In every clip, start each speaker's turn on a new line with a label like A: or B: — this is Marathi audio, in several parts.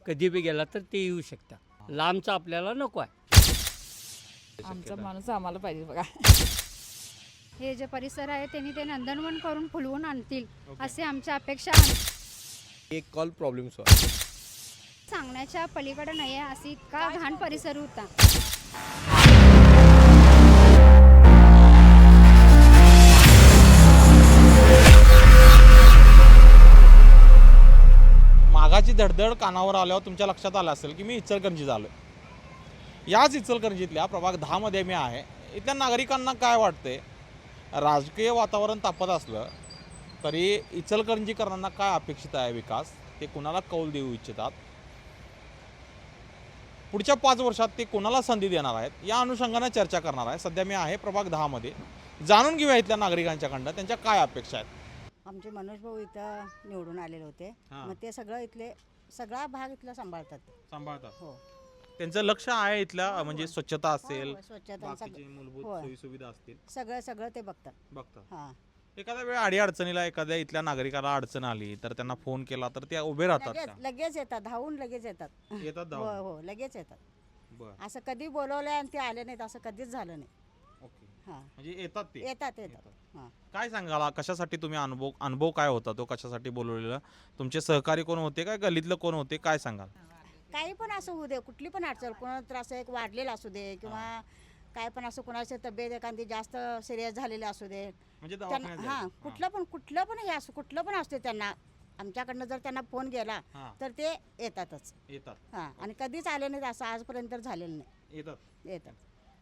A: कधी बी गेला तर ते येऊ शकतात. लांबचा आपल्याला नको आहे.
B: आमचा माणूस आम्हाला पाहिजे बघा.
C: हे जे परिसर आहे त्यांनी ते नंदनवन करून फुलवून आणतील असे आमच्या अपेक्षा
D: एक कॉल प्रॉब्लेम सॉल्व.
C: सांगण्याच्या पलीकडे नाही आहे. अशी इतका घाण परिसर होता.
E: मागाची धडधड कानावर आल्यावर तुमच्या लक्षात आलं असेल की मी इचलकरंजीत आलो. याच इचलकरंजीतल्या प्रभाग 10 मध्ये मी आहे. इथल्या नागरिकांना काय वाटते, राजकीय वातावरण तापत असलं तरी इचलकरंजीकरांना काय अपेक्षित आहे विकास, ते कुणाला कौल देऊ इच्छितात, पुढच्या 5 वर्षात ते कोणाला संधी देणार आहेत, या अनुषंगाने चर्चा करणार आहे. सध्या मी आहे प्रभाग 10 मध्ये. जाणून घेऊया इथल्या नागरिकांच्याकडनं त्यांच्या काय अपेक्षा आहेत.
F: आमचे मनोज भाऊ इथं निवडून आलेले होते. मग ते सगळा भाग इथला सांभाळतात. हो,
E: त्यांचं लक्ष आहे इथल्या म्हणजे स्वच्छता असेल,
F: स्वच्छता
E: बाकीचे मूलभूत सोयी सुविधा असतील,
F: सगळं ते बघतात. हां,
E: एखाद्या वेळ अडचणीला एखाद्या इथल्या नागरिकाला अडचण आली तर त्यांना फोन केला तर ते उभे राहतात का?
F: लगेच येतात, धावून लगेच येतात.
E: येतात
F: हो
E: धावून?
F: हो, लगेच येतात.
E: बरं,
F: असं कधी बोलवलंय आणि ते आले नाहीत असं कधीच झालं नाही.
E: ओके.
F: हां,
E: म्हणजे येतात ते.
F: येतात. हां,
E: काय सांगाल, कशासाठी तुम्ही अनुभव काय होता तो, कशासाठी बोलवलेला? तुमचे सहकारी कोण होते, काय गल्लीतलं कोण होते, काय सांगाल?
F: काही पण असं होऊ दे, कुठली पण अडचण, कोणाला त्रास एक वाढलेला असू दे किंवा काय पण असं, कोणाची तब्येत एखादी जास्त सिरियस झालेली असू दे,
E: म्हणजे
F: त्यांना
E: दवाखान्यात
F: हां
E: जायचं.
F: कुठलं पण हे असो, कुठलं पण असते, त्यांना आमच्याकडनं जर त्यांना फोन गेला
E: हां,
F: तर ते येतातच.
E: येतात
F: हां, आणि कधीच आले नाहीत असं आजपर्यंत तर झालेलं नाही. येतात.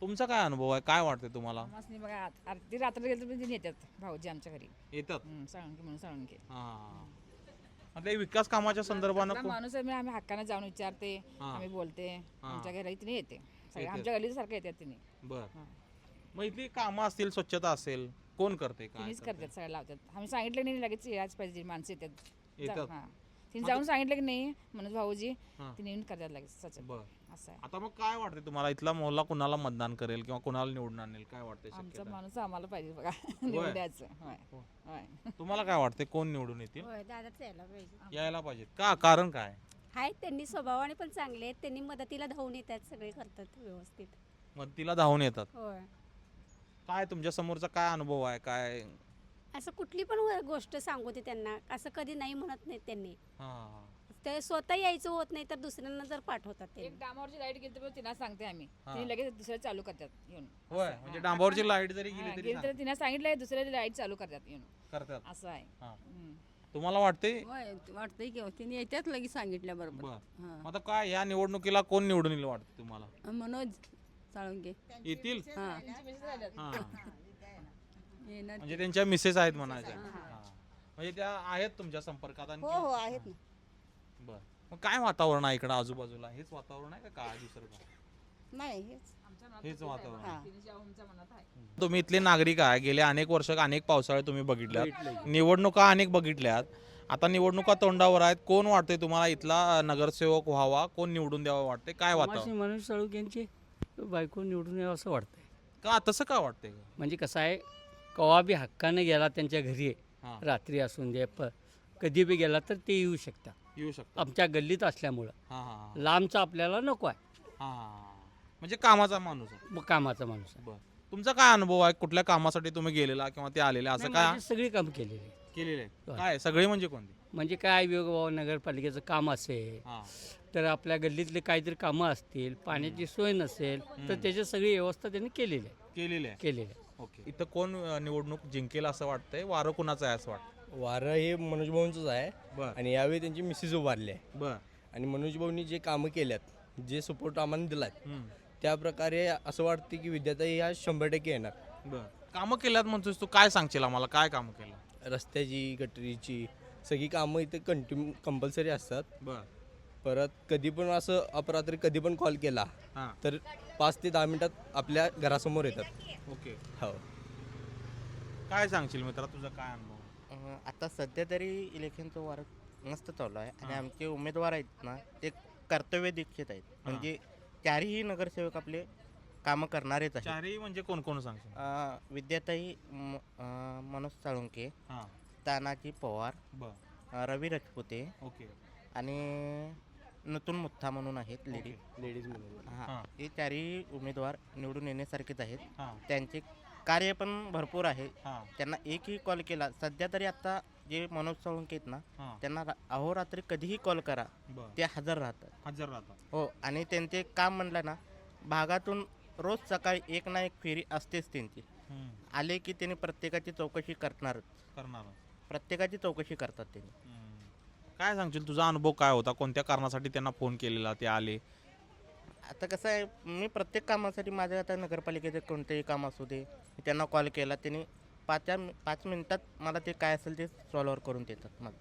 E: तुमचा काय अनुभव आहे, काय वाटते तुम्हाला?
B: आम्हाला बघा आरती रात्र गेलं तर ते येतात भाऊजी आमच्या घरी.
E: येतात.
B: साळुंके म्हणून साळुंके.
E: आता विकास कामाच्या संदर्भानं
B: आपला माणूस आहे, आम्ही हक्काने जाऊन विचारते,
E: हां.
B: आम्ही बोलते. आमच्या घरी तिने येते सगळे,
E: येते.
B: आमच्या गल्लीत सारखं येतात तिने.
E: बर,
B: हां.
E: मग इथली कामं असतील, स्वच्छता असेल, कोण करते, काय
B: तिनेच
E: करते?
B: करतात, सगळं लावतात. आम्ही सांगितलं नाही लगेच याच पाहिजे, माणसं येतात.
E: येतात.
B: हां, तिने जाऊन सांगितलं की नाही म्हणून भाऊजी
E: हां.
B: तिने येऊन करतात लगेच सच.
E: बर,
B: असं आहे.
E: आता मग काय वाटते तुम्हाला, इथला मोहल्ला कुणाला मतदान करेल किंवा कुणाला निवडून आणेल, काय वाटते
B: आमचा
E: शक्यता?
B: माणूस आम्हाला पाहिजे बघा. निवडून द्यायचं. होय
E: हो.
B: होय.
E: तुम्हाला काय वाटते, कोण निवडून येतील,
C: दादाच यायला पाहिजे.
E: यायला पाहिजेत का, कारण काय?
C: आहेत त्यांनी स्वभावाने पण चांगले आहेत. त्यांनी मदतीला धावून येतात, सगळे करतात व्यवस्थित.
E: मदतीला धावून येतात.
C: होय,
E: काय तुमच्या समोरचा काय अनुभव आहे, काय?
C: असं कुठली पण गोष्ट सांगू ते त्यांना, असं कधी नाही म्हणत नाहीत त्यांनी.
E: हा,
C: ते स्वतः यायचं होत नाही तर दुसऱ्यांना जर पाठवतात ते.
B: एक डामावरची लाईट गेली तर तिला सांगते आम्ही,
E: हां.
B: तिने लगेच दुसऱ्या चालू करतात येऊन.
E: होय,
B: असं,
E: म्हणजे
B: हां.
E: डांबावरची लाईट जरी
B: हां,
E: गेली तरी
B: गेली तर तिने सांगितलंय दुसऱ्या लाईट चालू करतात येऊन.
E: करतात.
B: असं आहे.
E: हां.
B: हम्म.
E: तुम्हाला वाटते?
F: वाटतंय की तिने येतात लगेच सांगितल्याबरोबर.
E: बर, आता काय या निवडणुकीला कोण निवडून येईल वाटतं तुम्हाला?
F: मनोज साळुंके
E: येतील.
B: त्यांची मिसेस आल्यात.
E: हां.
F: येणार.
E: म्हणजे त्यांच्या मिसेस आहेत म्हणायच्या. हां. म्हणजे त्या आहेत तुमच्या संपर्कात आणखी?
F: हो आहेत ना.
E: बर, मग काय वातावरण आहे इकडं आजूबाजूला, हेच वातावरण आहे का काय दुसरं काय?
F: नाही हेच.
B: आमच्या मनात
E: हेच
B: तसंच आहे
E: वातावरण.
B: बघा.
F: हां.
B: तिने जे आमच्या मनात आहे.
E: तुम्ही इथले नागरिक आहे, गेले अनेक वर्ष अनेक पावसाळे तुम्ही बघितल्यात, निवडणुका अनेक बघितल्यात, आता निवडणुका तोंडावर आहेत, कोण वाटते तुम्हाला इथला नगरसेवक व्हावा, कोण निवडून द्यावा वाटते, काय वातावरण?
A: मनोज साळुंके बायको निवडून यावं असं वाटतंय.
E: का तसं का वाटतंय?
A: म्हणजे कसं आहे, कवा बी हक्काने गेला त्यांच्या घरी,
E: हां.
A: रात्री असून दे, कधी बी गेला तर ते येऊ शकतात.
E: येऊ शकतो.
A: आमच्या गल्लीत असल्यामुळं
E: हां हां
A: लांबचा आपल्याला नको आहे.
E: हां, म्हणजे कामाचा माणूस आहे.
A: मग कामाचा माणूस आहे.
E: बर, तुमचा काय अनुभव आहे, कुठल्या कामासाठी तुम्ही गेलेला किंवा ते आलेले, असं
A: नाही,
E: काय
A: माझी सगळी कामं केलेली आहे.
E: केलेलं आहे?
A: होय.
E: काय सगळे म्हणजे कोणते?
A: म्हणजे काय विभाग नगरपालिकेचं काम असेल
E: हां.
A: तर आपल्या गल्लीतले काहीतरी कामं असतील, पाण्याची सोय नसेल तर त्याची सगळी व्यवस्था त्यांनी केलेली आहे.
E: केलेले आहे.
A: केलेली आहे.
E: ओके, इथं कोण निवडणूक जिंकेल असं वाटतंय, वारं कुणाचं आहे असं वाटतं?
D: वारं हे मनोज भाऊंचंच आहे.
E: बर
D: आणि यावेळी त्यांची मिसेस उभारली आहे.
E: बर.
D: आणि मनोज भाऊंनी जे कामं केल्यात, जे सपोर्ट आम्हाला दिलात,
E: हम्म.
D: त्या प्रकारे असं वाटतं की विद्याताई ह्या 100% येणार.
E: बर, कामं केल्यात म्हणतोस तू, काय सांगशील आम्हाला, काय कामं केलं?
D: रस्त्याची, गटरीची सगळी कामं इथे कंपल्सरी असतात.
E: बर.
D: परत कधी पण असं अपरात्री कधी पण कॉल केला
E: हां.
D: तर 5 ते 10 मिनिटात आपल्या घरासमोर येतात.
E: ओके,
D: हो.
E: काय सांगशील मित्रा, तुझा काय अनुभव?
G: आता सध्या तरी इलेक्शनचं वारं मस्त चालू आहे आणि
E: हां.
G: आमचे उमेदवार आहेत ना ते कर्तव्य दीक्षित आहेत. म्हणजे चारही नगरसेवक आपले कामं करणारेच आहेत.
E: चारही म्हणजे कोण कोण सांगशील?
G: विद्याताई मनोज साळुंके,
E: हां.
G: तानाजी पवार,
E: बर.
G: रवी राजपुते
E: ओके.
G: आणि नतून मुत्था म्हणून आहेत लेडी.
D: लेडीज म्हणून
G: हां,
E: हां.
G: हे चारही उमेदवार निवडून येण्यासारखेच आहेत.
E: हां,
G: त्यांचे कार्य पण भरपूर आहे.
E: हां,
G: त्यांना एकही कॉल केला, सध्या तरी आता जे मनोज साळुंके आहेत ना,
E: हां.
G: त्यांना अहोरात्री कधीही कॉल करा,
E: बरं.
G: ते हजर राहतात.
E: हजर राहतात.
G: हो, आणि त्यांचे काम म्हणलं ना, भागातून रोज सकाळी एक ना एक फेरी असतेच त्यांची.
E: हम्म,
G: आले की त्यांनी प्रत्येकाची चौकशी करणारच,
E: करणार.
G: प्रत्येकाची चौकशी करतात त्यांनी.
E: काय सांगशील, तुझा अनुभव काय होता, कोणत्या कारणासाठी त्यांना फोन केलेला, ते आले?
G: आता कसं आहे, मी प्रत्येक कामासाठी माझ्या आता नगरपालिकेचं कोणतेही काम असू दे, मी त्यांना कॉल केला, त्यांनी 5 मिनिटात मला ते काय असेल ते सॉल्व्ह करून देतात माझं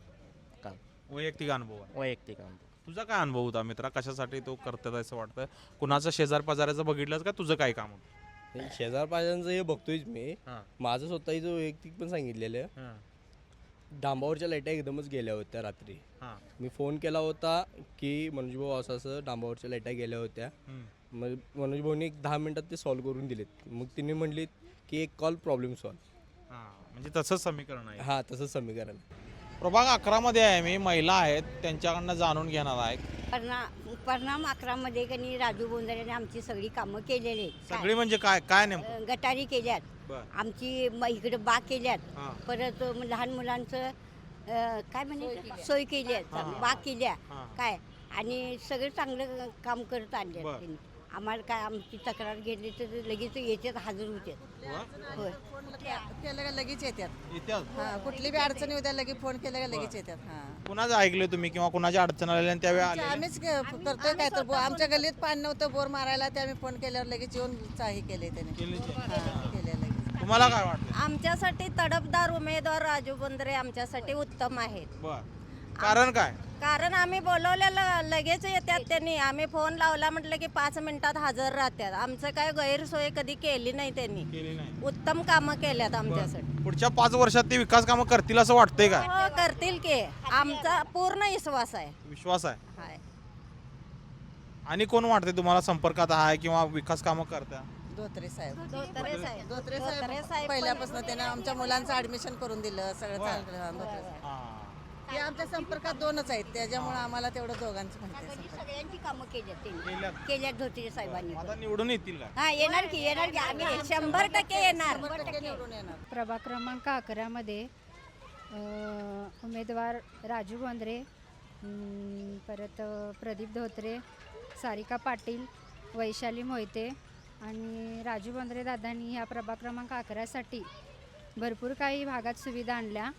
G: काम,
E: वैयक्तिक अनुभव आहे.
G: वैयक्तिक काम.
E: तुझा काय अनुभव होता मित्रा, कशासाठी तो करतात असं वाटतं? कुणाचं शेजार पाजाराचं बघितलंस का, तुझं काय काम होतं?
D: शेजार पाजारांचं हे बघतोयच मी.
E: हां,
D: माझं स्वतःचं वैयक्तिक पण सांगितलेलं आहे.
E: हां,
D: डांबावरच्या लाईटा एकदमच गेल्या होत्या रात्री.
E: हां.
D: मी फोन केला होता की मनोज भाऊ असं असं डांबावरच्या लाईटा गेल्या होत्या.
E: हम्म,
D: मग मनोज भाऊनी एक 10 मिनिटात ते सॉल्व्ह करून दिलेत. मग तिने म्हणलीत की एक कॉल प्रॉब्लेम सॉल्व्ह.
E: हां. म्हणजे तसंच समीकरण आहे.
D: हां, तसंच समीकरण.
E: प्रभाग 11 मध्ये आहे मी, महिला आहेत, त्यांच्याकडनं जाणून घेणार आहे.
H: परिणाम 11 कनी राजू बोंदरेने आमची सगळी कामं केलेली आहेत.
E: सगळी म्हणजे काय काय नेमकं?
H: गटारी केल्यात,
E: बरं.
H: आमची इकडे बाग केल्यात,
E: हां,
H: परत लहान मुलांचं काय म्हणे सोय केली आहे,
E: हां.
H: बाग केल्या
E: हां.
H: काय, आणि सगळं चांगलं काम करत आणले
E: बरं.
H: त्यांनी. आम्हाला काय आमची तक्रार घेतली तर लगेच येतात, हजर होतात. होय,
F: केलं का लगेच येतात.
E: इतिहास
F: हां, कुठली बी अडचणी उद्या लगेच फोन केलं का लगेच येतात. हां,
E: कुणाचं ऐकले तुम्ही, किंवा कुणाच्या अडचण आलेल्या आणि त्यावेळी आले?
F: आम्हीच करतोय काय तर आमच्या गल्लीत पाणी नव्हतं बोर मारायला, ते आम्ही फोन केल्यावर लगेच येऊन चाही केले त्याने. हां, केले लगेच.
E: तुम्हाला काय वाटतं?
I: आमच्यासाठी तडफदार उमेदवार राजू बोंद्रे आमच्यासाठी उत्तम आहेत.
E: बर, कारण काय?
I: कारण आम्ही बोलवलेलं लगेच येतात त्यांनी. आम्ही फोन लावला म्हटलं की 5 मिनिटात हजर राहतात. आमचं काय गैरसोय कधी केली नाही त्यांनी.
E: केली नाही.
I: उत्तम कामं केल्यात आमच्यासाठी.
E: पुढच्या 5 वर्षात ते विकास कामं करतील असं वाटतंय काय?
I: हो, करतील की. आमचा पूर्ण विश्वास आहे.
E: विश्वास आहे.
I: हाय.
E: आणि कोण वाटते तुम्हाला संपर्कात आहे किंवा विकास कामं करता?
F: धोत्रे साहेब.
I: धोत्रे साहेब.
F: धोत्रे
I: धोत्रे
F: साहेब पहिल्यापासून त्यानं आमच्या मुलांचं ऍडमिशन करून दिलं, सगळं चांगलं. हां, धोत्रे साहेब.
E: हां.
F: हे आमच्या संपर्कात 2च आहेत, त्याच्यामुळे आम्हाला तेवढं दोघांची माहिती आहे.
H: सगळी सगळ्यांची कामं केल्यात त्यांनी,
E: केल्यात.
H: केल्यात धोत्रे साहेबांनी.
E: आता निवडून येतील काय?
H: हा, येणार की आम्ही
I: 100% येणार.
F: 100% निवडून येणार.
C: प्रभाग क्रमांक 11मध्ये उमेदवार राजू बोंद्रे, परत प्रदीप धोत्रे, सारिका पाटील, वैशाली मोहिते आणि राजू बोंद्रे दादांनी ह्या प्रभाग क्रमांक 11साठी भरपूर काही भागात सुविधा आणल्या.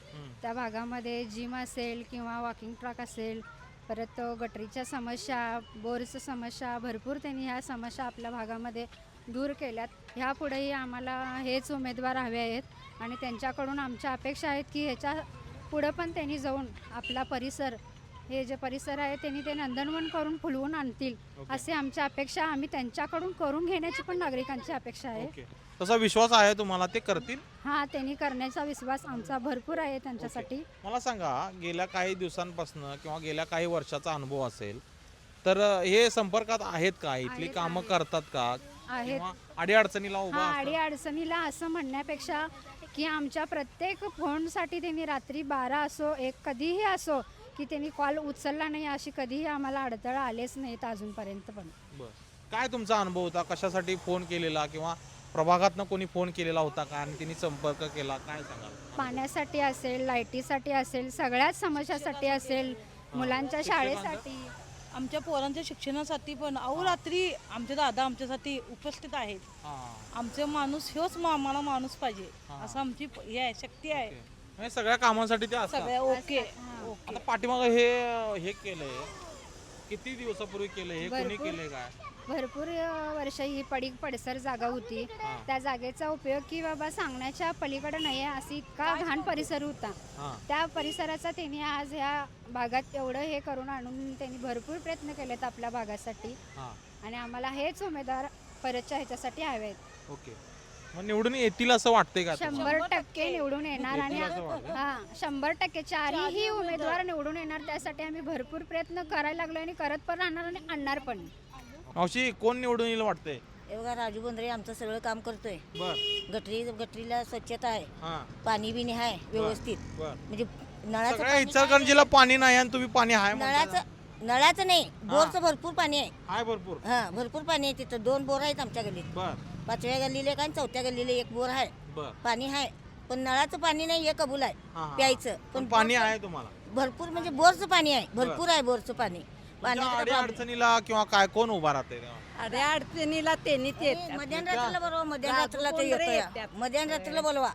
C: त्या भागामध्ये जिम असेल किंवा वॉकिंग ट्रॅक असेल, परत गटरीच्या समस्या, बोरचं समस्या, भरपूर त्यांनी ह्या समस्या आपल्या भागामध्ये दूर केल्यात. ह्यापुढेही आम्हाला हेच उमेदवार हवे आहेत आणि त्यांच्याकडून आमच्या अपेक्षा आहेत की ह्याच्या पुढं पण त्यांनी जाऊन आपला परिसर, हे जे परिसर आहे त्यांनी ते नंदनवन करून फुलवून आणतील असे आमच्या अपेक्षा. आम्ही त्यांच्याकडून करून घेण्याची पण नागरिकांची अपेक्षा आहे.
E: ओके. तसा विश्वास आहे तुम्हाला ते करतील?
C: हा, त्यांनी करण्याचा विश्वास आमचा भरपूर आहे त्यांच्यासाठी.
E: मला सांगा, गेल्या काही दिवसांपासून किंवा गेल्या काही वर्षाचा अनुभव असेल तर हे संपर्कात आहेत का? इथली
C: आहेत,
E: कामं
C: आहेत.
E: करतात का?
C: आहेत.
E: किंवा अडीअडचणीला उभा
C: हा,
E: असतात?
C: अडीअडचणीला असं म्हणण्यापेक्षा की आमच्या प्रत्येक फोनसाठी त्यांनी रात्री 12 असो 1 कधीही असो की त्यांनी कॉल उचलला नाही, अशी कधीही आम्हाला अडथळा आलेच नाहीत अजूनपर्यंत पण.
E: बरं. काय तुमचा अनुभव होता? कशासाठी फोन केलेला किंवा प्रभागातनं कोणी फोन केलेला होता का आणि त्यांनी संपर्क केला? काय सांगाल?
C: पाण्यासाठी असेल, लाईटीसाठी असेल, सगळ्याच समस्यासाठी असेल, मुलांच्या शाळेसाठी.
J: आमच्या पोरांच्या शिक्षणासाठी पण रात्री आमचे दादा आमच्यासाठी उपस्थित आहेत.
E: हां.
J: आमचे माणूस ह्योच आम्हाला माणूस पाहिजे असं आमची हे आहे, शक्ती आहे.
E: म्हणजे सगळ्या कामांसाठी ते असतात.
J: सगळ्या ओके.
E: आता पाठीमागं हे केलंय, किती दिवसापूर्वी केलंय हे, कोणी
C: भरपूर.
E: केलंय काय?
C: भरपूर वर्ष ही पडसर जागा होती.
E: हां.
C: त्या जागेचा उपयोग की बाबा सांगण्याच्या पलीकडे नाही आहे, अशी इतका घाण परिसर होता.
E: हां.
C: त्या परिसराचा त्यांनी आज ह्या भागात एवढं हे करून आणून त्यांनी भरपूर प्रयत्न केलेत आपल्या भागासाठी
E: हां.
C: आणि आम्हाला हेच उमेदवार परतच्या ह्याच्यासाठी हवे आहेत.
E: ओके. मग निवडून येतील असं वाटतंय का तुम्हाला?
C: 100% निवडून येणार आणि
E: येतील असं वाटतं?
C: हा 100% चारही उमेदवार निवडून येणार. त्यासाठी आम्ही भरपूर प्रयत्न करायला लागलो आणि करत पण राहणार आणि आणणार पण.
E: मावशी, कोण निवडून येईल वाटतंय?
H: हे बघा, राजू बोंद्रे आमचं सगळं काम करतोय.
E: बर.
H: गटरीला स्वच्छता आहे,
E: हां.
H: पाणी बिणी आहे व्यवस्थित.
E: बर.
H: म्हणजे नळाचं
E: सगळ्या
H: पाणी
E: इचलकरंजीला पाणी नाही आणि तुम्ही पाणी आहे
H: नळाचं नळाचं नाही, बोरचं भरपूर पाणी आहे.
E: हाय भरपूर.
H: हा, भरपूर पाणी आहे तिथं. 2 बोर आहेत आमच्या गल्लीत.
E: बर
H: 5व्या गल्लीला एक आणि 4थ्या गल्लीला एक बोर आहे.
E: बर
H: पाणी आहे, पण नळाचं पाणी नाही हे कबूल आहे
E: हा, हा.
H: प्यायचं.
E: पण पाणी आहे तुम्हाला
H: भरपूर म्हणजे बोरचं पाणी आहे, भरपूर आहे बोरचं पाणी.
E: अडी अडचणीला किंवा काय कोण उभा राहते
I: अरे अडचणीला त्यांनीच येतात.
H: मध्यरात्रीला बरोबर मध्यरात्रीला ते येतोय. मध्यरात्रीला बोलवा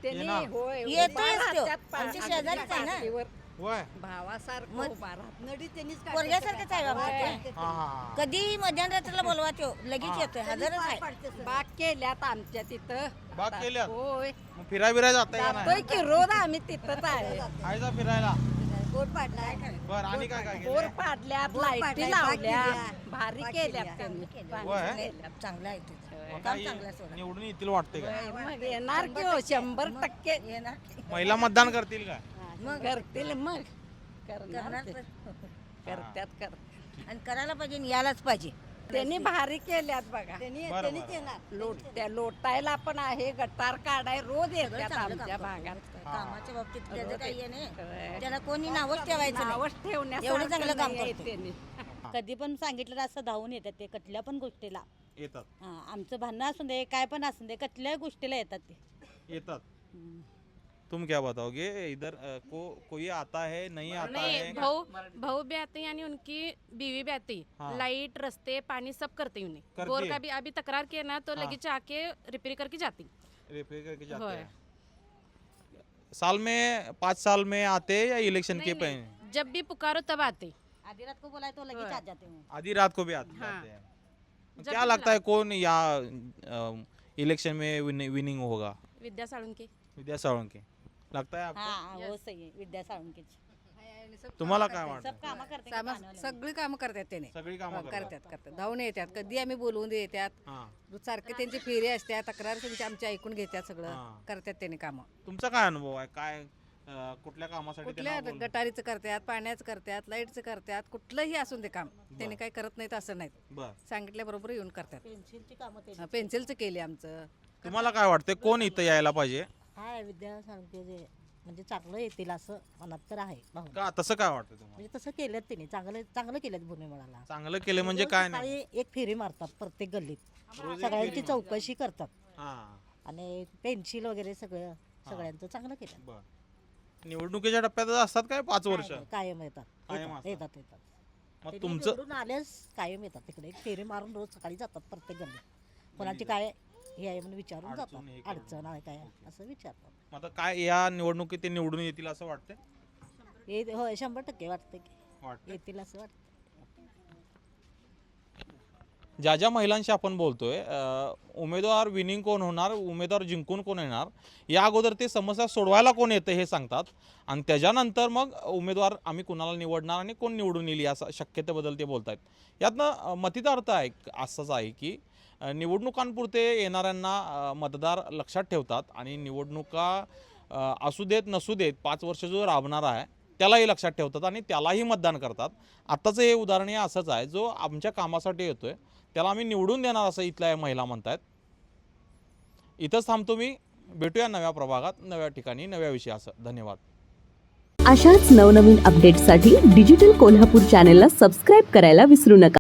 E: येणार?
H: येतोयच तो. आमच्या शेजारीच आहे ना.
E: होय
I: भावासारखं उभा राहत.
H: पोरग्यासारखंच आहे बाबा ते.
E: हा हा
H: कधी मध्यरात्रीला बोलवा तो लगेच येतोय. हजरच आहे.
I: बाग केल्यात आमच्या तिथं.
E: बाग केल्यात?
I: होय
E: मग फिरायला जाताय का
I: जातोय
E: नाही?
I: की रोज आम्ही तिथंच आहे.
E: आयजा फिरायला.
H: बोर पाडलाय.
E: बर आणि काय काय
I: बोर
E: केलं?
I: पाडल्यात, लाईटी लावल्या, भारी केल्यात त्यांनी.
E: होय
H: चांगलं आहे ते.
E: मग
H: काम
E: काय
H: चांगलं आहे सोडा.
E: निवडून येतील वाटते का?
I: मग येणार की हो, 100%
H: येणार.
E: महिला मतदान करतील का?
I: करतील मग करणार
H: करणार
I: ते.
H: तर.
I: करत्यात करत्यात.
H: आणि करायला पाहिजे आणि यायलाच पाहिजे.
I: त्यांनी भारी केल्यात बघा.
E: बरं, बरं.
I: लोटायला पण आहे, गटार काढाय रोज येतात
H: चांगलं
I: आमच्या
H: काम
I: भागात.
H: कामाच्या बाबतीत त्याचं काही हे नाही. त्याला कोणी नावच ठेवायचं नाही.
I: नावच ठेवण्यासारखं
H: एवढं चांगलं काम
I: नाहीये
H: करतो.
I: त्यांनी.
J: कधी पण सांगितलं तर असं धावून येतात ते कुठल्या पण गोष्टीला.
E: येतात
J: हा, आमचं भांडणं असू दे काय पण असू दे कुठल्याही गोष्टीला येतात ते.
E: येतात. तुम क्या बताओगे इधर कोई आता है नहीं आता है?
K: भाऊ भी आते हैं यानी उनकी बीवी भी आती है।
E: हाँ।
K: लाइट रस्ते पानी सब करते हैं उन्हें।
E: करती
K: बोर
E: है?
K: का भी अभी तकरार किया ना तो
E: हाँ।
K: लगी आके रिपेयर करके जाती।
E: रिपेयर करके जाते
K: होय।
E: हैं साल में 5 साल में आते हैं या इलेक्शन के पहले?
K: जब भी पुकारो तब आते।
J: आधी रात को बोलाय तो लगेच आ जाते हैं.
E: आधी रात को भी आते
K: हाँ।
E: जाते हैं.
K: जब
E: क्या
K: भी
E: लगता है कौन या इलेक्शन में विनिंग होगा?
K: विद्या साळुंके।
E: विद्या साळुंके लगता है आपको?
J: हा हो सही आहे. विद्या साळुंकेची
E: तुम्हाला काय वाटतं?
J: सब कामं करते का पाण्यावाले?
B: सगळी कामं करतात त्याने.
E: सगळी कामं
B: करतात धावून येतात. कधी आम्ही बोलवून येतात.
E: हां.
B: सारखे त्यांची फेरी असतात. तक्रार त्यांची आमच्या ऐकून घेतात. सगळं
E: हां.
B: करतात त्याने कामं.
E: तुमचा काय अनुभव आहे? काय कुठल्या कामासाठी
B: कुठल्या
E: त्यांना बोलवलं?
B: गटारीचं करतात, पाण्याचं करतात, लाईटचं करतात. कुठलंही असून ते काम त्याने काही करत नाहीत असं नाहीत.
E: बर
B: सांगितल्याबरोबर येऊन करतात.
J: पेन्सिलची कामं ते
B: पेन्सिलचं केले आमचं.
E: तुम्हाला काय वाटतं कोण इथं यायला पाहिजे?
J: हाय विद्या साळुंके जे म्हणजे चांगलं येतील असं मनात तर आहे भाऊ.
E: का तसं काय वाटतं तुम्हाला?
J: म्हणजे तसं केलं त्यांनी चांगलं केलं भुजबळाला.
E: चांगलं केलं म्हणजे काय नाही?
J: सकाळी एक फेरी मारतात प्रत्येक गल्लीत.
E: रोज एक
J: सगळ्यांची
E: फेरी
J: चौकशी करतात
E: हां.
J: आणि पेन्सिल वगैरे सगळ्यांचं चांगलं केलं.
E: बर निवडणुकीच्या टप्प्यात असतात काय 5 वर्ष?
J: कायम येतात
E: कायम असतात.
J: येतात
E: मग
J: ते
E: तुमचं
J: निवडून आल्यास कायम येतात तिकडे एक फेरी मारून रोज सकाळी जातात प्रत्येक गल्लीत. कोणाची काय हे आहे म्हणून विचारून
E: अडचण
J: जातात.
E: हे करून.
J: अडचण आहे काय असं विचारतात.
E: मग आता काय या निवडणुकीत ते निवडून येतील असं वाटतं?
J: होय 100% वाटतं की
E: वाटतं.
J: येतील असं वाटतं.
E: ज्या ज्या महिलांशी आपण बोलतोय उमेदवार विनिंग कोण होणार, उमेदवार जिंकून कोण येणार, या अगोदर ते समस्या सोडवायला कोण येतं हे सांगतात आणि त्याच्यानंतर मग उमेदवार आम्ही कुणाला निवडणार आणि कोण निवडून येईल या शक्यतेबद्दल ते बोलत आहेत. यातनं मतिता अर्थ आहे असाच आहे की निवडणुकांपुरते येणाऱ्यांना मतदार लक्षात ठेवतात आणि निवडणुका असू देत नसू देत 5 वर्ष जो राबणार आहे त्यालाही लक्षात ठेवतात आणि त्यालाही मतदान करतात. आत्ताचं हे उदाहरण हे असंच आहे. जो आमच्या कामासाठी येतोय त्याला आम्ही निवडून देणार असं इथल्या या महिला म्हणतात. इथंच थांबतो मी. भेटूया नव्या प्रभागात, नव्या ठिकाणी, नव्या विषयासह. धन्यवाद.
L: अशाच नवनवीन अपडेट्ससाठी डिजिटल कोल्हापूर चॅनेलला सबस्क्राईब करायला विसरू नका.